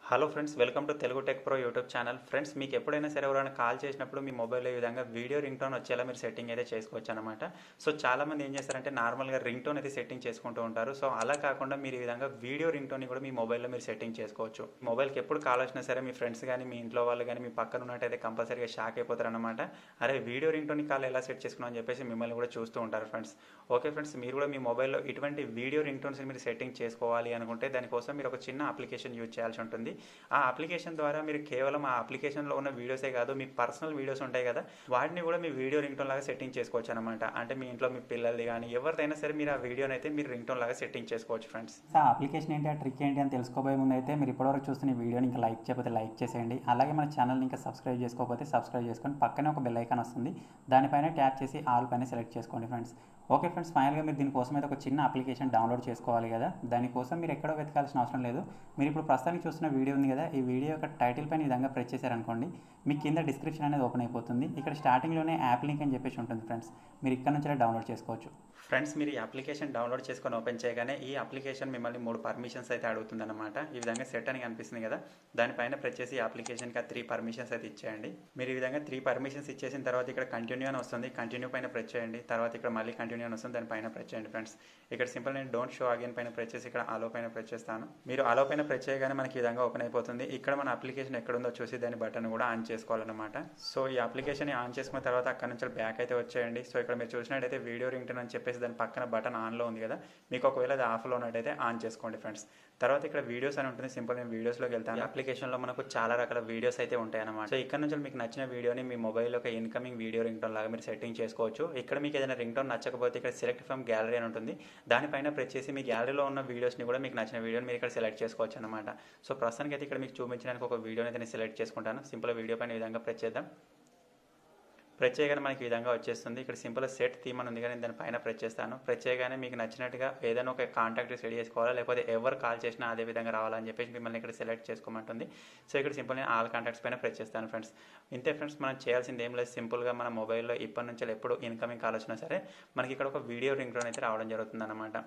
Hello friends, welcome to Telugu tech pro YouTube channel. Friends, మీకు ఎప్పుడైనా సరే ఎవరైనా కాల్ చేసినప్పుడు మీ మొబైల్లో ఈ విధంగా వీడియో రింగ్ టోన్ వచ్చేలా మీరు సెట్టింగ్ అయితే చేసుకోవచ్చు అనమాట. సో చాలామంది ఏం చేస్తారంటే నార్మల్గా రింగ్ టోన్ అయితే సెట్టింగ్ చేసుకుంటూ ఉంటారు. సో అలా కాకుండా మీరు ఈ విధంగా వీడియో రింగ్ టోన్ కూడా మీ మొబైల్లో మీరు సెట్టింగ్ చేసుకోవచ్చు. మొబైల్కి ఎప్పుడు కాల్ వచ్చినా సరే మీ ఫ్రెండ్స్ కానీ మీ ఇంట్లో వాళ్ళు కానీ మీ పక్కన ఉన్నట్టయితే కంపల్సరీగా షాక్ అయిపోతారు అనమాట. అరే వీడియో రింగ్ టోన్ కాల్ ఎలా సెట్ చేసుకున్నాం అని చెప్పేసి మిమ్మల్ని కూడా చూస్తూ ఉంటారు ఫ్రెండ్స్. ఓకే ఫ్రెండ్స్, మీరు కూడా మీ మొబైల్లో ఇటువంటి వీడియో రింగ్ టోన్స్ మీరు సెట్టింగ్ చేసుకోవాలి అనుకుంటే దానికోసం మీరు ఒక చిన్న అప్లికేషన్ యూజ్ చేయాల్సి ఉంటుంది. ఆ అప్లికేషన్ ద్వారా మీరు కేవలం ఆ అప్లికేషన్లో ఉన్న వీడియోసే కాదు, మీ పర్సనల్ వీడియోస్ ఉంటాయి కదా, వాటిని కూడా మీ వీడియో రింగ్ టోన్ లాగా సెట్టింగ్ చేసుకోవచ్చు అనమాట. అంటే మీ ఇంట్లో మీ పిల్లల్ది కానీ ఎవరిదైనా సరే మీరు ఆ వీడియోని అయితే మీరు రింగ్ టోన్ లాగా సెట్టింగ్ చేసుకోవచ్చు ఫ్రెండ్స్. ఆ అప్లికేషన్ ఏంటి, ఆ ట్రిక్ ఏంటి అని తెలుసుకోబోయే ముందు అయితే మీరు ఇప్పటివరకు చూస్తున్న ఈ వీడియోని ఇంకా లైక్ చేయకపోతే లైక్ చేసేయండి. అలాగే మన ఛానల్ని ఇంకా సబ్స్క్రైబ్ చేసుకోకపోతే సబ్స్క్రైబ్ చేసుకొని పక్కనే ఒక బెల్ ఐకాన్ వస్తుంది, దానిపైన ట్యాప్ చేసి ఆల్ పైన సెలెక్ట్ చేసుకోండి ఫ్రెండ్స్. ఓకే ఫ్రెండ్స్, ఫైనల్గా మీరు దీనికోసం అయితే ఒక చిన్న అప్లికేషన్ డౌన్లోడ్ చేసుకోవాలి కదా. దానికోసం మీరు ఎక్కడో వెతకాల్సిన అవసరం లేదు. మీరు ఇప్పుడు ప్రస్తుతానికి చూస్తున్న వీడియో ఉంది కదా, ఈ వీడియో యొక్క టైటిల్ పైన ఈ విధంగా ప్రెస్ చేశారనుకోండి, మీకు కింద డిస్క్రిప్షన్ అనేది ఓపెన్ అయిపోతుంది. ఇక్కడ స్టార్టింగ్లోనే యాప్ లింక్ అని చెప్పేసి ఉంటుంది ఫ్రెండ్స్, మీరు ఇక్కడ నుంచి డౌన్లోడ్ చేసుకోవచ్చు. ఫ్రెండ్స్, మీరు ఈ అప్లికేషన్ డౌన్లోడ్ చేసుకొని ఓపెన్ చేయగానే ఈ అప్లికేషన్ మిమ్మల్ని 3 పర్మిషన్స్ అయితే అడుగుతుంది అనమాట. ఈ విధంగా సెట్ అని కనిపిస్తుంది కదా, దానిపైన ప్రెస్ చేసి ఈ అప్లికేషన్కి 3 పర్మిషన్స్ అయితే ఇచ్చేయండి. మీరు ఈ విధంగా 3 పర్మిషన్స్ ఇచ్చేసిన తర్వాత ఇక్కడ కంటిన్యూ అని వస్తుంది, కంటిన్యూ పైన ప్రెస్ చేయండి. తర్వాత ఇక్కడ మళ్ళీ కంటిన్యూ అని వస్తుంది, దానిపైన ప్రెస్ చేయండి ఫ్రెండ్స్. ఇక్కడ సింపుల్ నేను డోంట్ షో అగైన్ పైన ప్రెస్ చేసి ఇక్కడ ఆలో పైన ప్రెస్ చేస్తాను. మీరు ఆలో పైన ప్రెస్ చేయగానే మనకి ఈ విధంగా ఓపెన్ అయిపోతుంది. ఇక్కడ మన అప్లికేషన్ ఎక్కడుందో చూసి దాని బటన్ కూడా ఆన్ చేసుకోవాలన్నమాట. సో ఈ అప్లికేషన్ ఆన్ చేసుకున్న తర్వాత అక్కడ నుంచి బ్యాక్ అయితే వచ్చేయండి. సో ఇక్కడ మీరు చూసినట్టయితే వీడియో రింగ్ టోన్ అని చెప్పేసి దాని పక్కన బటన్ ఆన్లో ఉంది కదా, మీకు ఒకవేళ అది ఆఫ్లో ఉన్నట్టయితే ఆన్ చేసుకోండి ఫ్రెండ్స్. తర్వాత ఇక్కడ వీడియోస్ అని ఉంటుంది, సింపుల్ నేను వీడియోస్లోకి వెళ్తాను. అప్లికేషన్లో మనకు చాలా రకాల వీడియోస్ అయితే ఉంటాయి అన్నమాట. సో ఇక్కడ నుంచి మీకు నచ్చిన వీడియోని మీ మొబైల్లో ఒక ఇన్కమింగ్ వీడియో రింగ్ టోన్ లాగా మీరు సెట్టింగ్ చేసుకోవచ్చు. ఇక్కడ మీకు ఏదైనా రింగ్ టోన్ నచ్చకపోతే ఇక్కడ సెలెక్ట్ ఫ్రమ్ గ్యాలరీ అని ఉంటుంది, దానిపైన ప్రెస్ చేసి మీ గ్యాలరీలో ఉన్న వీడియోస్ని కూడా మీకు నచ్చిన వీడియోని మీరు ఇక్కడ సెలెక్ట్ చేసుకోవచ్చు అనమాట. సో ప్రస్తుతానికి అయితే ఇక్కడ మీకు చూపించడానికి ఒక వీడియోని అయితే నేను సెలెక్ట్ చేసుకుంటాను. సింపుల్ వీడియో పైన ఈ విధంగా ప్రెస్ చేద్దాం. ప్రెస్ చేయగానే మనకి ఈ విధంగా వచ్చేస్తుంది. ఇక్కడ సింపుల్ సెట్ థీమ్ అని ఉంది కానీ దాని పైన ప్రెస్ చేస్తాను. ప్రెస్ చేయగానే మీకు నచ్చినట్టుగా ఏదైనా ఒక కాంటాక్ట్ సెట్ చేసుకోవాలా, లేకపోతే ఎవరు కాల్ చేసినా అదే విధంగా రావాలని చెప్పేసి మిమ్మల్ని ఇక్కడ సెలెక్ట్ చేసుకోమంటుంది. సో ఇక్కడ సింపుల్ నేను ఆల్ కాంటాక్ట్స్ పైన ప్రెస్ చేస్తాను ఫ్రెండ్స్. ఇంతే ఫ్రెండ్స్, మనం చేయాల్సింది ఏం లేదు, సింపుల్గా మన మొబైల్లో ఇప్పటి నుంచి ఎప్పుడు ఇన్కమింగ్ కాల్ వచ్చినా సరే మనకి ఇక్కడ ఒక వీడియో రింగ్ టోన్ అయితే రావడం జరుగుతుంది అనమాట.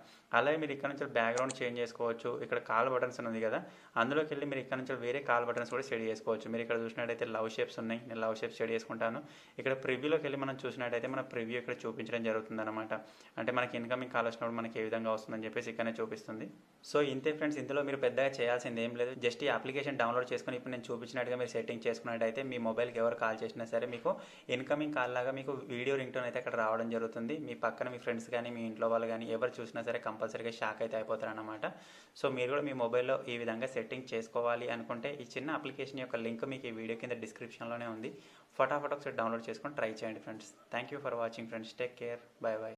అలాగే మీరు ఇక్కడ నుంచి బ్యాక్గ్రౌండ్ చేంజ్ చేసుకోవచ్చు. ఇక్కడ కాల్ బటన్స్ ఉంది కదా, అందులోకి వెళ్ళి మీరు ఇక్కడ నుంచి వేరే కాల్ బటన్స్ కూడా సెట్ చేసుకోవచ్చు. మీరు ఇక్కడ చూసినట్టయితే లవ్ షేప్స్ ఉన్నాయి, నేను లవ్ షేప్స్ సెట్ చేసుకుంటాను. ఇక్కడ ప్రివ్యూలోకి వెళ్ళి మనం చూసినట్టయితే మన ప్రివ్యూ ఇక్కడ చూపించడం జరుగుతుంది అనమాట. అంటే మనకి ఇన్కమింగ్ కాల్ వచ్చినప్పుడు మనకి ఏ విధంగా వస్తుందని చెప్పేసి ఇక్కడనే చూపిస్తుంది. సో ఇంతే ఫ్రెండ్స్, ఇందులో మీరు పెద్దగా చేయాల్సింది ఏం లేదు, జస్ట్ ఈ అప్లికేషన్ డౌన్లోడ్ చేసుకుని ఇప్పుడు నేను చూపించినట్టుగా మీరు సెట్టింగ్ చేసుకున్నట్టయితే మీ మొబైల్కి ఎవరు కాల్ చేసినా సరే మీకు ఇన్కమింగ్ కాల్ లాగా మీకు వీడియో రింగ్ టోన్ అయితే అక్కడ రావడం జరుగుతుంది. మీ పక్కన మీ ఫ్రెండ్స్ కానీ మీ ఇంట్లో వాళ్ళు కానీ ఎవరు చూసినా సరే కంపల్సరీగా షాక్ అయితే అయిపోతారు అనమాట. సో మీరు కూడా మీ మొబైల్లో ఈ విధంగా సెట్టింగ్ చేసుకోవాలి అనుకుంటే ఈ చిన్న అప్లికేషన్ యొక్క లింక్ మీకు ఈ వీడియో కింద డిస్క్రిప్షన్లోనే ఉంది. ఫటాఫట్ ఒకసారి డౌన్లోడ్ చేసుకొని ట్రై చేయండి friends. Thank you for watching friends. Take care. By by.